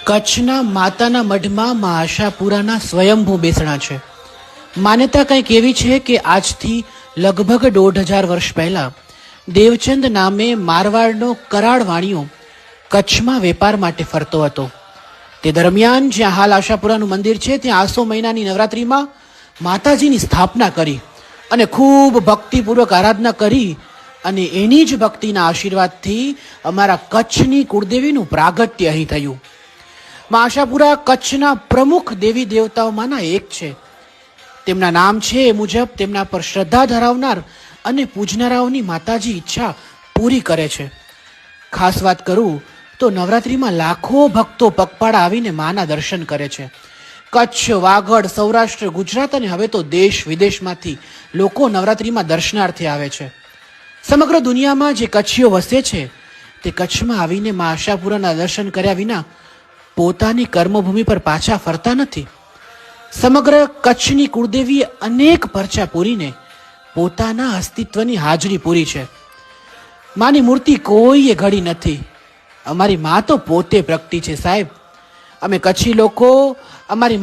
કચ્છના માતાના મઢમાં મા આશાપુરાના સ્વયંભૂ બેસણા છે. માન્યતા કંઈક એવી છે કે આજથી લગભગ 1500 વર્ષ પહેલા દેવચંદ નામે મારવાડનો કરાળ વાણિયો કચ્છમાં વેપાર માટે ફરતો હતો. તે દરમિયાન જ્યાં હાલ આશાપુરાનું મંદિર છે ત્યાં આસો મહિનાની નવરાત્રિમાં માતાજીની સ્થાપના કરી અને ખૂબ ભક્તિપૂર્વક આરાધના કરી અને એની જ ભક્તિના આશીર્વાદથી અમારા કચ્છની કુળદેવીનું પ્રાગટ્ય અહીં થયું. મા આશાપુરા કચ્છના પ્રમુખ દેવી દેવતાઓમાંના એક છે. તેમના નામ છે એ મુજબ તેમના પર શ્રદ્ધા ધરાવનાર અને પૂજનારાઓની માતાજી ઈચ્છા પૂરી કરે છે. ખાસ વાત કરું તો નવરાત્રિમાં લાખો ભક્તો પગપાળા આવીને માના દર્શન કરે છે. કચ્છ, વાગડ, સૌરાષ્ટ્ર, ગુજરાત અને હવે તો દેશ વિદેશમાંથી લોકો નવરાત્રિમાં દર્શનાર્થે આવે છે. સમગ્ર દુનિયામાં જે કચ્છીઓ વસે છે તે કચ્છમાં આવીને મા આશાપુરાના દર્શન કર્યા વિના પોતાની કર્મભૂમિ પર પાછા ફરતા નથી. સમગ્ર કચ્છની કુળદેવીએ અનેક પરચા પૂરીને પોતાના અસ્તિત્વની હાજરી પૂરી છે. માની મૂર્તિ કોઈએ ઘડી નથી. અમારી મા તો પોતે પ્રગટી છે સાહેબ. અમે કચ્છી લોકો અમારી